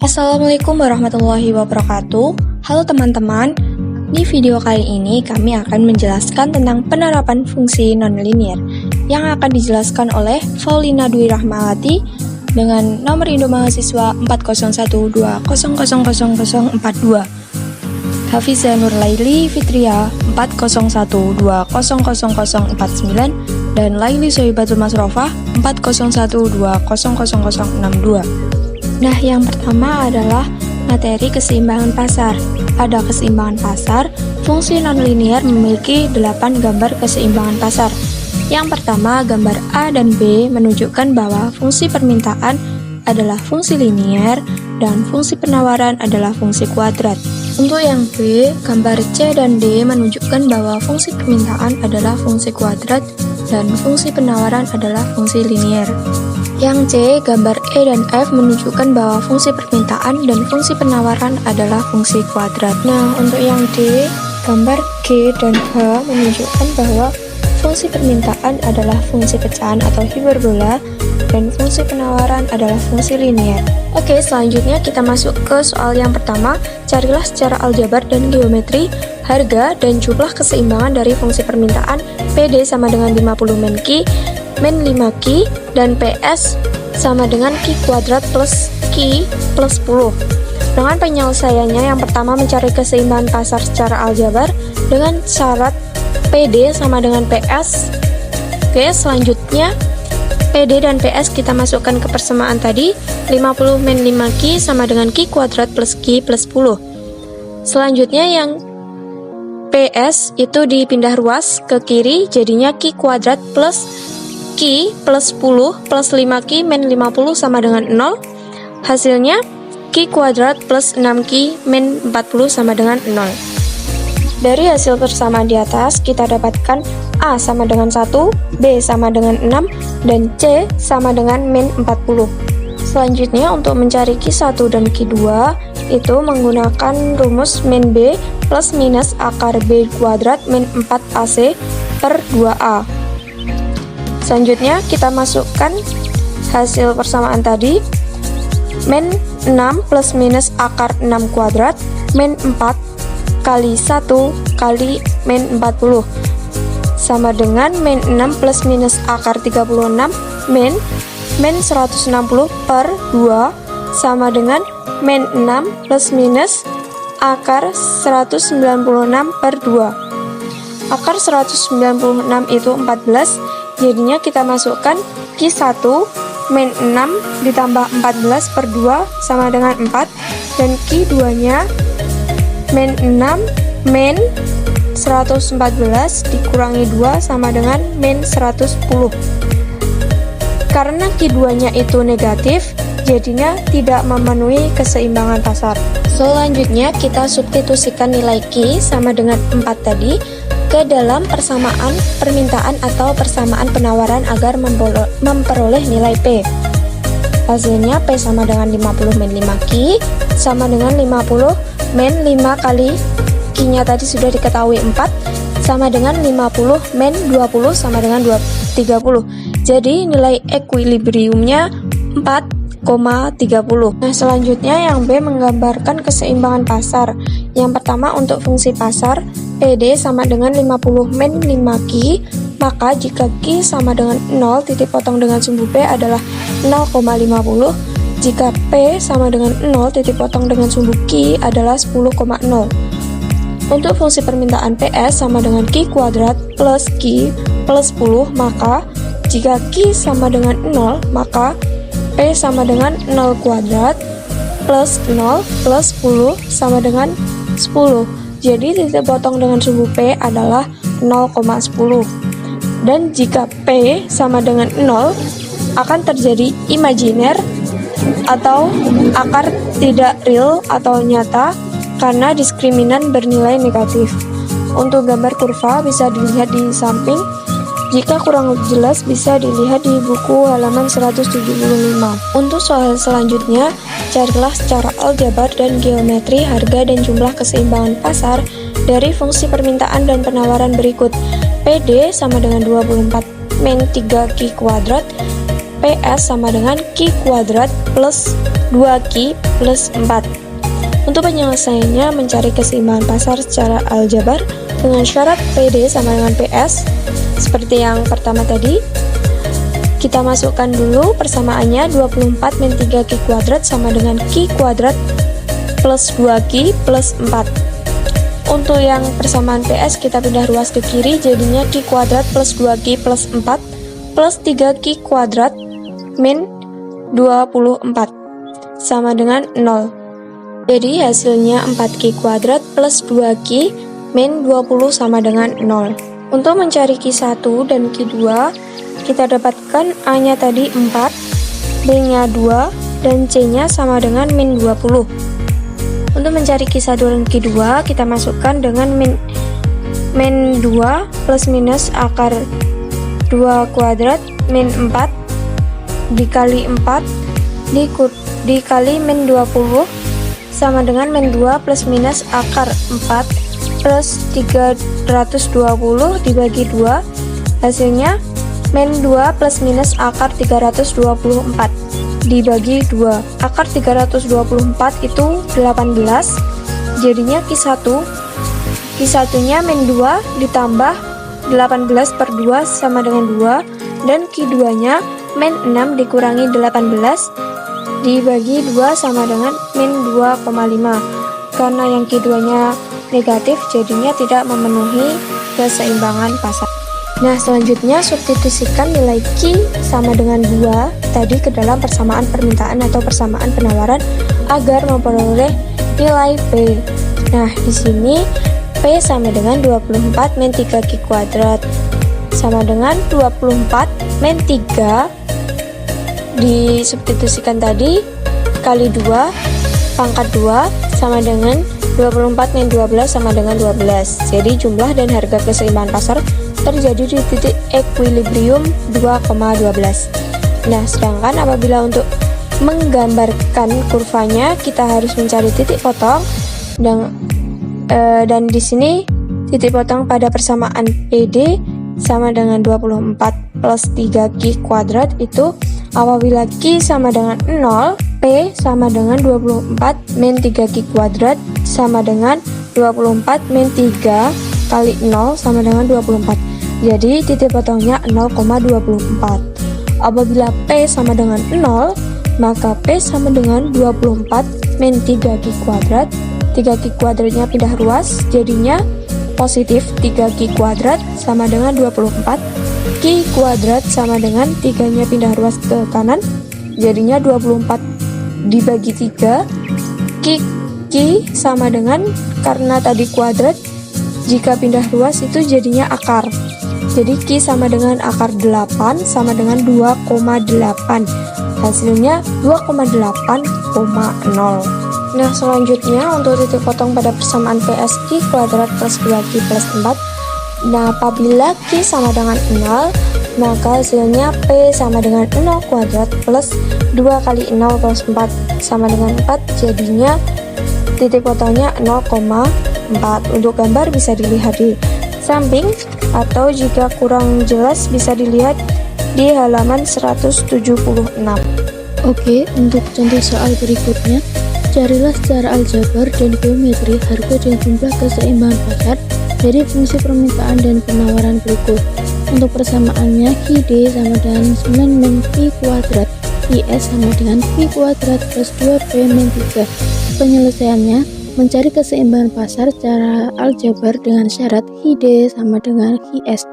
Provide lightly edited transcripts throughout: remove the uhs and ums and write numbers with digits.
Assalamualaikum warahmatullahi wabarakatuh. Halo teman-teman, di video kali ini kami akan menjelaskan tentang penerapan fungsi nonlinier yang akan dijelaskan oleh Faulina Dwi Rahmawati dengan nomor induk mahasiswa 40120000042, Hafizah Nur Laili Fitria 401200049, dan Laili Sohibatul Masrofah 401200062. Nah, yang pertama adalah materi keseimbangan pasar. Pada keseimbangan pasar, fungsi nonlinier memiliki 8 gambar keseimbangan pasar. Yang pertama, gambar A dan B menunjukkan bahwa fungsi permintaan adalah fungsi linier dan fungsi penawaran adalah fungsi kuadrat. Untuk yang B, gambar C dan D menunjukkan bahwa fungsi permintaan adalah fungsi kuadrat dan fungsi penawaran adalah fungsi linier. Yang C, gambar E dan F menunjukkan bahwa fungsi permintaan dan fungsi penawaran adalah fungsi kuadrat. Nah, untuk yang D, gambar G dan H menunjukkan bahwa fungsi permintaan adalah fungsi pecahan atau hiperbola dan fungsi penawaran adalah fungsi linier. Oke, selanjutnya kita masuk ke soal yang pertama. Carilah secara aljabar dan geometri harga dan jumlah keseimbangan dari fungsi permintaan PD sama dengan 50 min Q, min 5 Q, dan PS sama dengan Q kuadrat plus Q plus 10. Dengan penyelesaiannya, yang pertama mencari keseimbangan pasar secara aljabar dengan syarat PD sama dengan PS. Oke, selanjutnya PD dan PS kita masukkan ke persamaan tadi. 50 min 5 Q sama dengan Q kuadrat plus Q plus 10. Selanjutnya yang PS itu dipindah ruas ke kiri, jadinya Q kuadrat plus Q plus 10 plus 5Q min 50 sama dengan 0. Hasilnya Q kuadrat plus 6Q min 40 sama dengan 0. Dari hasil persamaan di atas, kita dapatkan A sama dengan 1, B sama dengan 6, dan C sama dengan min 40. Selanjutnya, untuk mencari Q1 dan Q2, itu menggunakan rumus min B plus minus akar B kuadrat min 4AC per 2A. Selanjutnya, kita masukkan hasil persamaan tadi. Min 6 plus minus akar 6 kuadrat min 4 kali 1 kali min 40 sama dengan min 6 plus minus akar 36 min 160 per 2 sama dengan min 6 plus minus akar 196 per 2. Akar 196 itu 14, jadinya kita masukkan Q1 min 6 ditambah 14 per 2 sama dengan 4, dan Q2 nya min 6 min 114 dikurangi 2 sama dengan min 110. Karena Q2 nya itu negatif, jadinya tidak memenuhi keseimbangan pasar. Selanjutnya kita substitusikan nilai Q sama dengan 4 tadi ke dalam persamaan permintaan atau persamaan penawaran agar memperoleh nilai P. Hasilnya P sama dengan 50 min 5 Q sama dengan 50 min 5 kali Q nya tadi sudah diketahui 4 sama dengan 50 min 20 sama dengan 30. Jadi nilai equilibriumnya 4,30. Nah, selanjutnya yang B menggambarkan keseimbangan pasar. Yang pertama, untuk fungsi pasar PD sama dengan 50 min 5 Q, maka jika Q sama dengan 0, titik potong dengan sumbu P adalah 0,50. Jika P sama dengan 0, titik potong dengan sumbu Q adalah 10,0. Untuk fungsi permintaan PS sama dengan Q kuadrat plus Q plus 10, maka jika Q sama dengan 0, maka P sama dengan 0 kuadrat plus 0 plus 10 sama dengan 10. Jadi titik potong dengan sumbu P adalah 0,10. Dan jika P sama dengan 0, akan terjadi imajiner atau akar tidak real atau nyata karena diskriminan bernilai negatif. Untuk gambar kurva bisa dilihat di samping. Jika kurang jelas bisa dilihat di buku halaman 175. Untuk soal selanjutnya, carilah secara aljabar dan geometri harga dan jumlah keseimbangan pasar dari fungsi permintaan dan penawaran berikut. PD sama dengan 24 min 3Q kuadrat PS sama dengan Q kuadrat plus 2Q plus 4. Untuk penyelesaiannya, mencari keseimbangan pasar secara aljabar dengan syarat PD sama dengan PS. Seperti yang pertama tadi, kita masukkan dulu persamaannya 24 min 3Q kuadrat sama dengan Q kuadrat plus 2Q plus 4. Untuk yang persamaan PS kita pindah ruas ke kiri, jadinya Q kuadrat plus 2Q plus 4 plus 3Q kuadrat min 24 sama dengan 0. Jadi hasilnya 4Q kuadrat plus 2Q min 20 sama dengan 0. Untuk mencari Q1 dan Q2, kita dapatkan A-nya tadi 4, B-nya 2, dan C-nya sama dengan min 20. Untuk mencari Q1 dan Q2, kita masukkan dengan min 2 plus minus akar 2 kuadrat min 4 dikali 4 dikali min 20 sama dengan min 2 plus minus akar 4 plus 320 dibagi 2, hasilnya min 2 plus minus akar 324 dibagi 2. Akar 324 itu 18, jadinya Q1 nya min 2 ditambah 18 per 2 sama dengan 2, dan Q2 nya min 6 dikurangi 18 dibagi 2 sama dengan min 2,5. Karena yang Q2-nya negatif, jadinya tidak memenuhi keseimbangan pasar. Nah, selanjutnya substitusikan nilai Q sama dengan 2 tadi ke dalam persamaan permintaan atau persamaan penawaran agar memperoleh nilai P. Nah, di sini P sama dengan 24 min 3Q kuadrat sama dengan 24 min 3 disubstitusikan tadi kali 2 pangkat 2 sama dengan 24 min 12 sama dengan 12. Jadi jumlah dan harga keseimbangan pasar terjadi di titik equilibrium 2,12. Nah, sedangkan apabila untuk menggambarkan kurvanya kita harus mencari titik potong, dan di sini titik potong pada persamaan PD sama dengan 24 plus 3Q kuadrat itu apabila Q sama dengan 0, P sama dengan 24 min 3Q kuadrat sama dengan 24 min 3 kali 0 sama dengan 24. Jadi titik potongnya 0,24. Apabila P sama dengan 0, maka P sama dengan 24 min 3Q kuadrat. 3Q kuadratnya pindah ruas, jadinya positif 3Q kuadrat sama dengan 24. Q kuadrat sama dengan 3-nya pindah ruas ke kanan, jadinya 24 dibagi 3. Q sama dengan, karena tadi kuadrat, jika pindah ruas itu jadinya akar. Jadi Q sama dengan akar 8 sama dengan 2,8. Hasilnya 2,8,0. Nah, selanjutnya untuk titik potong pada persamaan PS Q kuadrat plus 2Q plus 4. Nah, apabila Q sama dengan 0, maka hasilnya P sama dengan 0 kuadrat plus 2 kali 0 plus 4 sama dengan 4, jadinya titik potongnya 0,4. Untuk gambar bisa dilihat di samping, atau jika kurang jelas bisa dilihat di halaman 176. Oke, untuk contoh soal berikutnya, carilah secara aljabar dan geometri harga dan jumlah keseimbangan pasar dari fungsi permintaan dan penawaran berikut. Untuk persamaannya, QD sama dengan 9 min Q kuadrat, IS sama dengan Q kuadrat plus 2P min 3. Penyelesaiannya, mencari keseimbangan pasar secara aljabar dengan syarat QD sama dengan QS.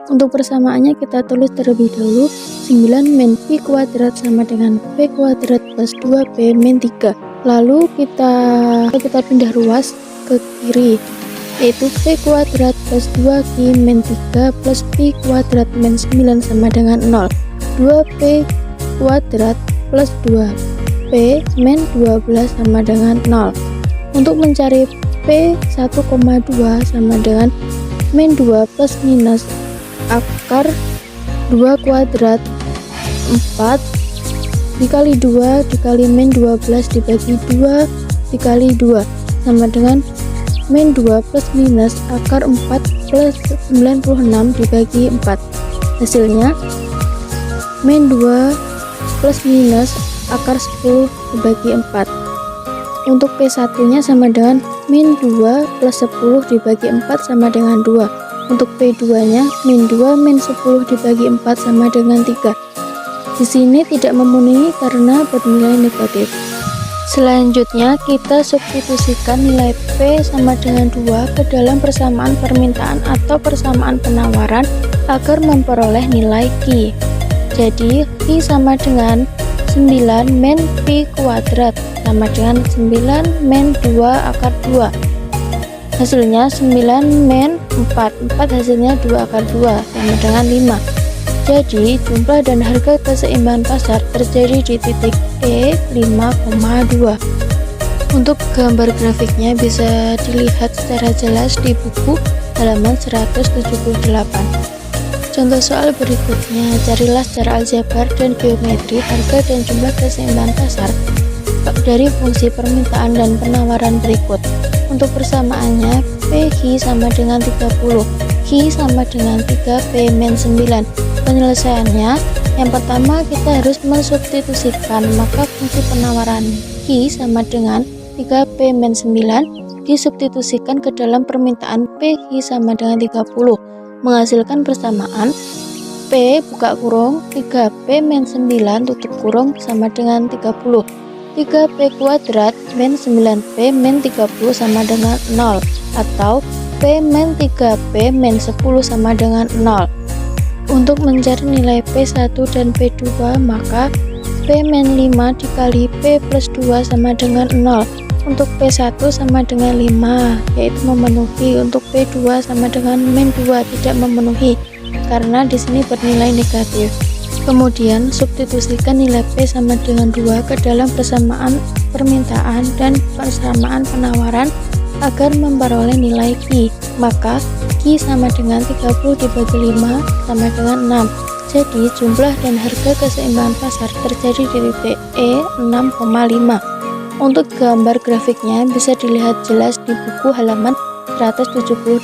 Untuk persamaannya kita tulis terlebih dahulu 9 min Q kuadrat sama dengan P kuadrat plus 2P min 3. Lalu kita pindah ruas ke kiri, yaitu P kuadrat plus 2Q min 3 plus P kuadrat min 9 sama dengan 0. 2P kuadrat plus 2P min 12 sama dengan 0. Untuk mencari P 1,2 sama dengan min 2 plus minus akar 2 kuadrat 4 dikali 2 dikali min 12 dibagi 2 dikali 2 sama dengan min 2 plus minus akar 4 plus 96 dibagi 4. Hasilnya min 2 plus minus akar 10 dibagi 4. Untuk P1 nya sama dengan min 2 plus 10 dibagi 4 sama dengan 2. Untuk P2 nya min 2 min 10 dibagi 4 sama dengan 3. Di sini tidak memenuhi karena bernilai negatif. Selanjutnya kita substitusikan nilai P sama dengan 2 ke dalam persamaan permintaan atau persamaan penawaran agar memperoleh nilai Q. Jadi Q sama dengan 9 min P kuadrat sama dengan 9 min 2 akar 2. Hasilnya 9 min 4 hasilnya 2 akar 2 sama dengan 5. Jadi jumlah dan harga keseimbangan pasar terjadi di titik E 5,2. Untuk gambar grafiknya bisa dilihat secara jelas di buku halaman 178. Contoh soal berikutnya, carilah secara aljabar dan geometri harga dan jumlah keseimbangan pasar dari fungsi permintaan dan penawaran berikut. Untuk persamaannya, PQ sama dengan 30, Q sama dengan 3P min 9. Penyelesaiannya, yang pertama kita harus mensubstitusikan, maka fungsi penawaran Q sama dengan 3P min 9 disubstitusikan ke dalam permintaan PQ sama dengan 30, menghasilkan persamaan P buka kurung 3P min 9 tutup kurung sama dengan 30. 3P kuadrat min 9P min 30 sama dengan 0, atau P min 3P min 10 sama dengan 0. Untuk mencari nilai P1 dan P2, maka P min 5 dikali P plus 2 sama dengan 0. Untuk P1 sama dengan 5, yaitu memenuhi. Untuk P2 sama dengan min 2 tidak memenuhi, karena di sini bernilai negatif. Kemudian substitusikan nilai P sama dengan 2 ke dalam persamaan permintaan dan persamaan penawaran agar memperoleh nilai Q. Maka Q sama dengan 30 dibagi 5 sama dengan 6. Jadi jumlah dan harga keseimbangan pasar terjadi di titik E 6,5. Untuk gambar grafiknya bisa dilihat jelas di buku halaman 178.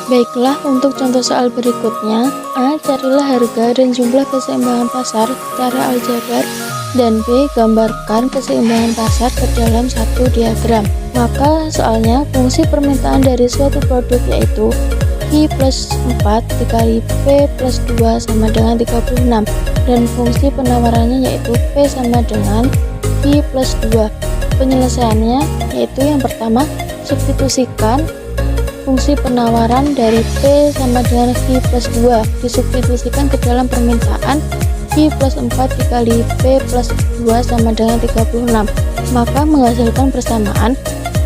Baiklah, untuk contoh soal berikutnya, A. Carilah harga dan jumlah keseimbangan pasar secara aljabar, dan B. Gambarkan keseimbangan pasar ke dalam satu diagram. Maka soalnya fungsi permintaan dari suatu produk yaitu Q plus 4 dikali P plus 2 sama dengan 36, dan fungsi penawarannya yaitu P sama dengan Q plus 2. Penyelesaiannya yaitu yang pertama, substitusikan fungsi penawaran dari P sama dengan Q plus 2 disubstitusikan ke dalam permintaan Q plus 4 dikali P plus 2 sama dengan 36, maka menghasilkan persamaan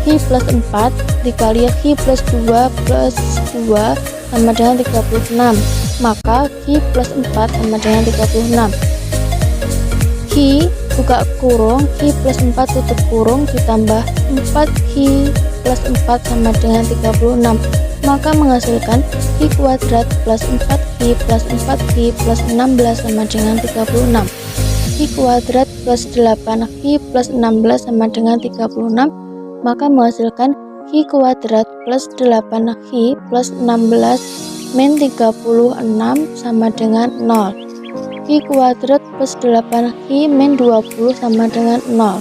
Q plus 4 dikali Q plus 2 sama dengan 36, maka Q plus 4 sama dengan 36. Q buka kurung Q plus 4 tutup kurung ditambah 4Q plus 4 sama dengan 36, maka menghasilkan Q kuadrat plus 4Q plus 4Q plus 16 sama dengan 36. Q kuadrat plus 8Q plus 16 sama dengan 36, maka menghasilkan Q kuadrat plus 8Q plus 16 min 36 sama dengan 0. Q kuadrat plus 8Q min 20 sama dengan 0.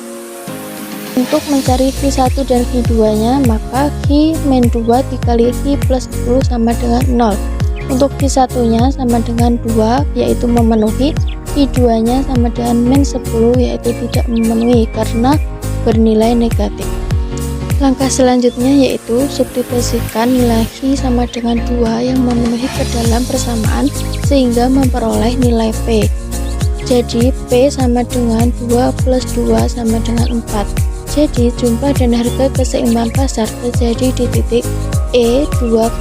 Untuk mencari Q1 dan Q2 nya, maka Q min 2 dikali Q plus 10 sama dengan 0. Untuk Q1 nya sama dengan 2, yaitu memenuhi. Q2 nya sama dengan min 10, yaitu tidak memenuhi karena bernilai negatif. Langkah selanjutnya yaitu substitusikan nilai Q sama dengan 2 yang memenuhi ke dalam persamaan sehingga memperoleh nilai P. Jadi P sama dengan 2 plus 2 sama dengan 4. Jadi jumlah dan harga keseimbangan pasar terjadi di titik E 2,4.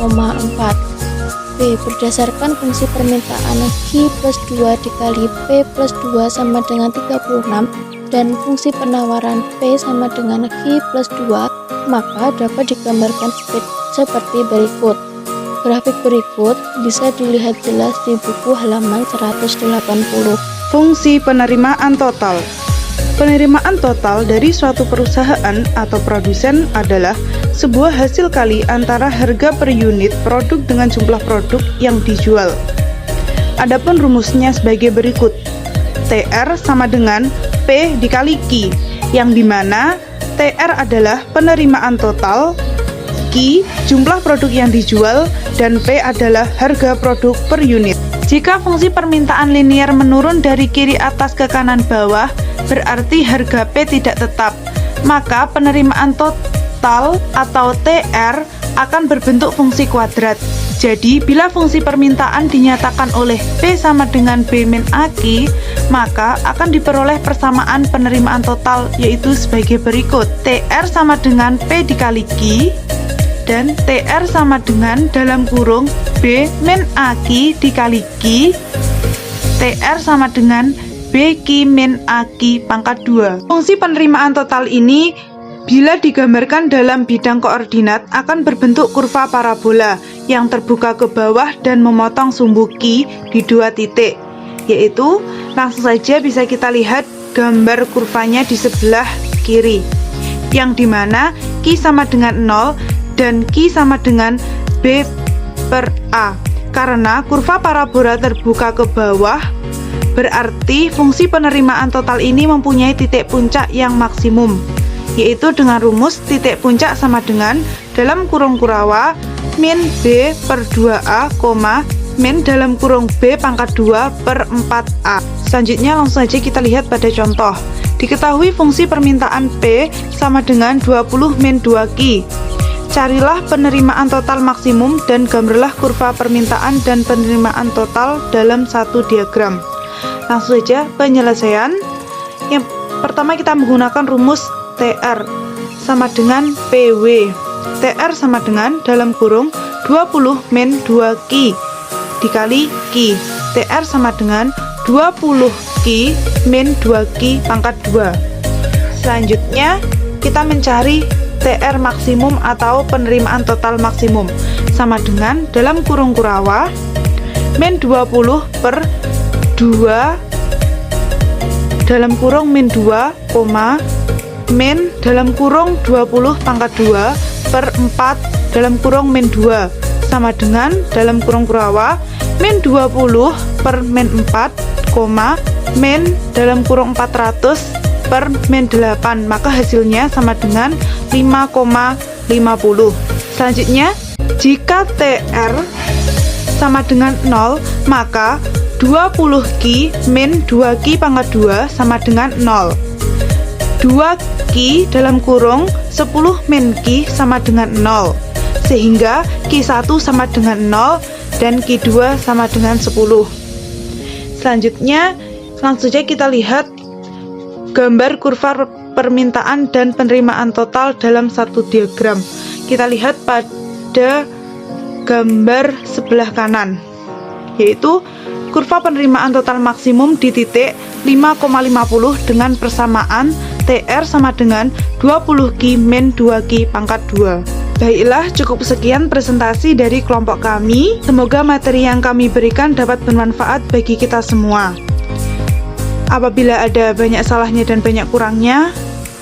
B. Berdasarkan fungsi permintaan Q plus 2 dikali P plus 2 sama dengan 36 dan fungsi penawaran P sama dengan Q plus 2, maka dapat digambarkan seperti berikut. Grafik berikut bisa dilihat jelas di buku halaman 180. Fungsi penerimaan total. Penerimaan total dari suatu perusahaan atau produsen adalah sebuah hasil kali antara harga per unit produk dengan jumlah produk yang dijual. Adapun rumusnya sebagai berikut. TR sama dengan P dikali Q, yang dimana TR adalah penerimaan total, Q jumlah produk yang dijual, dan P adalah harga produk per unit. Jika fungsi permintaan linear menurun dari kiri atas ke kanan bawah, berarti harga P tidak tetap, maka penerimaan total atau TR akan berbentuk fungsi kuadrat. Jadi, bila fungsi permintaan dinyatakan oleh P sama dengan B min AQ, maka akan diperoleh persamaan penerimaan total, yaitu sebagai berikut. TR sama dengan P dikali Q, dan TR sama dengan dalam kurung B min AQ dikali Q, TR sama dengan BQ min AQ pangkat 2. Fungsi penerimaan total ini bila digambarkan dalam bidang koordinat akan berbentuk kurva parabola yang terbuka ke bawah dan memotong sumbu Q di 2 titik, yaitu langsung saja bisa kita lihat gambar kurvanya di sebelah kiri, yang dimana Q sama dengan 0 dan Q sama dengan B per A. Karena kurva parabola terbuka ke bawah, berarti fungsi penerimaan total ini mempunyai titik puncak yang maksimum, yaitu dengan rumus titik puncak sama dengan dalam kurung kurawa min B per 2A, min dalam kurung B pangkat 2 per 4A. Selanjutnya langsung saja kita lihat pada contoh. Diketahui fungsi permintaan P sama dengan 20 min 2Q. Carilah penerimaan total maksimum dan gambarlah kurva permintaan dan penerimaan total dalam satu diagram. Langsung saja penyelesaian. Yang pertama kita menggunakan rumus TR sama dengan PW. TR sama dengan dalam kurung 20 min 2Q dikali Q. TR sama dengan 20Q min 2Q pangkat 2. Selanjutnya kita mencari TR maksimum atau penerimaan total maksimum, sama dengan dalam kurung kurawa min 20 per 2 dalam kurung min 2, min dalam kurung 20 pangkat 2 per 4 dalam kurung min 2, sama dengan dalam kurung kurawa min 20 per min 4, min dalam kurung 400 per min 8, maka hasilnya sama dengan 5,50. Selanjutnya, jika TR sama dengan 0, maka 20Q min 2Q pangkat 2 sama dengan 0. 2Q dalam kurung 10 min Q sama dengan 0, sehingga Q1 sama dengan 0 dan Q2 sama dengan 10. Selanjutnya langsung saja kita lihat gambar kurva permintaan dan penerimaan total dalam satu diagram. Kita lihat pada gambar sebelah kanan, yaitu kurva penerimaan total maksimum di titik 5,50 dengan persamaan TR sama dengan 20Q min 2Q pangkat 2. Baiklah, cukup sekian presentasi dari kelompok kami. Semoga materi yang kami berikan dapat bermanfaat bagi kita semua. Apabila ada banyak salahnya dan banyak kurangnya,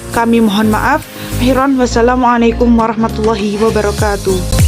kami mohon maaf. Wassalamualaikum warahmatullahi wabarakatuh.